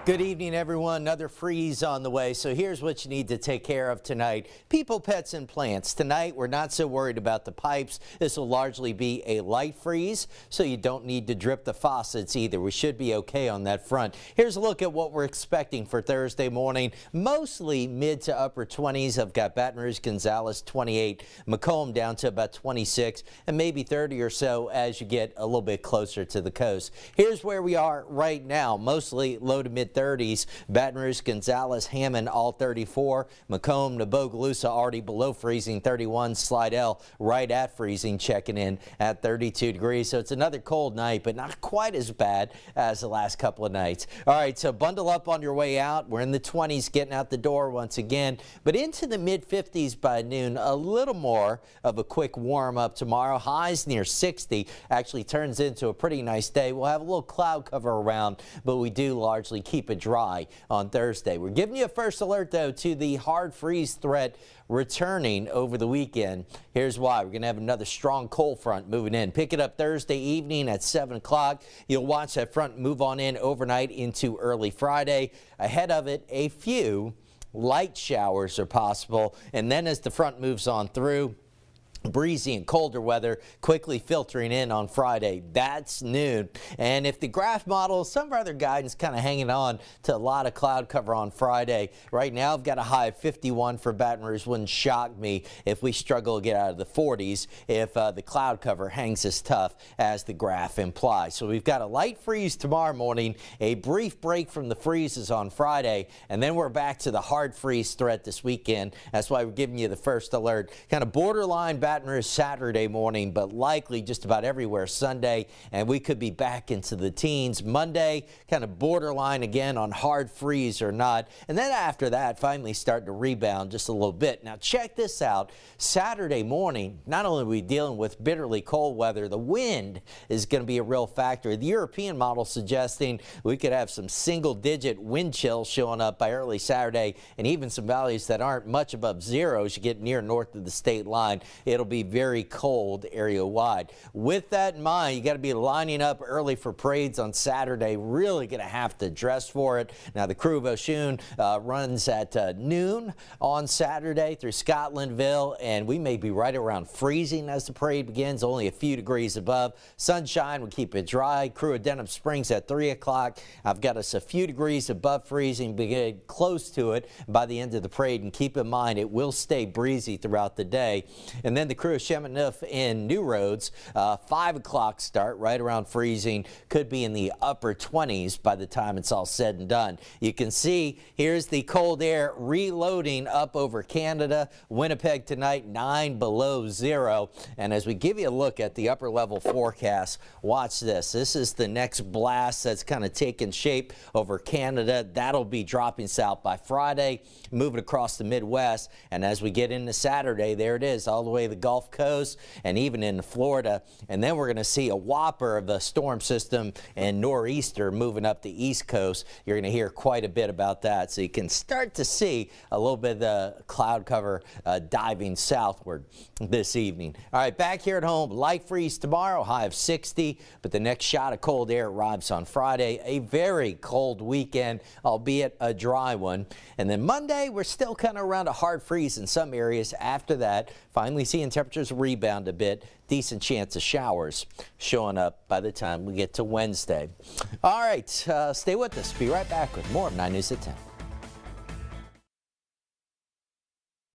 Good evening, everyone. Another freeze on the way. So here's what you need to take care of tonight. People, pets, and plants. Tonight, we're not so worried about the pipes. This will largely be a light freeze, so you don't need to drip the faucets either. We should be okay on that front. Here's a look at what we're expecting for Thursday morning. Mostly mid to upper 20s. I've got Baton Rouge, Gonzales, 28. Macomb down to about 26 and maybe 30 or so as you get a little bit closer to the coast. Here's where we are right now. Mostly low to mid 30s. Baton Rouge, Gonzales, Hammond, all 34. Macomb, Bogalusa already below freezing, 31. Slidell right at freezing, checking in at 32 degrees. So it's another cold night, but not quite as bad as the last couple of nights. All right, so bundle up on your way out. We're in the 20s getting out the door once again, but into the mid 50s by noon. A little more of a quick warm up tomorrow. Highs near 60. Actually turns into a pretty nice day. We'll have a little cloud cover around, but we do largely keep it dry on Thursday. We're giving you a first alert, though, to the hard freeze threat returning over the weekend. Here's why. We're going to have another strong cold front moving in. Pick it up Thursday evening at 7 o'clock. You'll watch that front move on in overnight into early Friday. Ahead of it, a few light showers are possible. And then as the front moves on through, breezy and colder weather quickly filtering in on Friday. That's noon. And if the graph model, some of our other guidance kind of hanging on to a lot of cloud cover on Friday. Right now I've got a high of 51 for Baton Rouge. Wouldn't shock me if we struggle to get out of the 40s if the cloud cover hangs as tough as the graph implies. So we've got a light freeze tomorrow morning, a brief break from the freezes on Friday, and then we're back to the hard freeze threat this weekend. That's why we're giving you the first alert. Kind of borderline Baton Rouge Saturday morning, but likely just about everywhere Sunday, and we could be back into the teens. Monday, kind of borderline again on hard freeze or not, and then after that, finally starting to rebound just a little bit. Now check this out. Saturday morning, not only are we dealing with bitterly cold weather, the wind is going to be a real factor. The European model suggesting we could have some single-digit wind chills showing up by early Saturday, and even some values that aren't much above zero as you get near north of the state line. It'll be very cold area wide. With that in mind, you got to be lining up early for parades on Saturday. Really going to have to dress for it. Now the Crew of Oshun runs at noon on Saturday through Scotlandville, and we may be right around freezing as the parade begins, only a few degrees above. Sunshine will keep it dry. Crew of Denham Springs at 3 o'clock. I've got us a few degrees above freezing, begin close to it by the end of the parade, and keep in mind it will stay breezy throughout the day. And then the Crew of Chamonix in New Roads, 5 o'clock start, right around freezing, could be in the upper 20s by the time it's all said and done. You can see here's the cold air reloading up over Canada. Winnipeg tonight 9 below zero. And as we give you a look at the upper level forecast, watch this. This is the next blast that's kind of taking shape over Canada. That'll be dropping south by Friday, moving across the Midwest. And as we get into Saturday, there it is, all the way to the Gulf Coast and even in Florida. And then we're going to see a whopper of the storm system and nor'easter moving up the East Coast. You're going to hear quite a bit about that. So you can start to see a little bit of the cloud cover diving southward this evening. All right, back here at home, light freeze tomorrow, high of 60, but the next shot of cold air arrives on Friday. A very cold weekend, albeit a dry one. And then Monday, we're still kind of around a hard freeze in some areas. After that, finally seeing temperatures rebound a bit. Decent chance of showers showing up by the time we get to Wednesday. All right, stay with us. Be right back with more of 9 News at 10.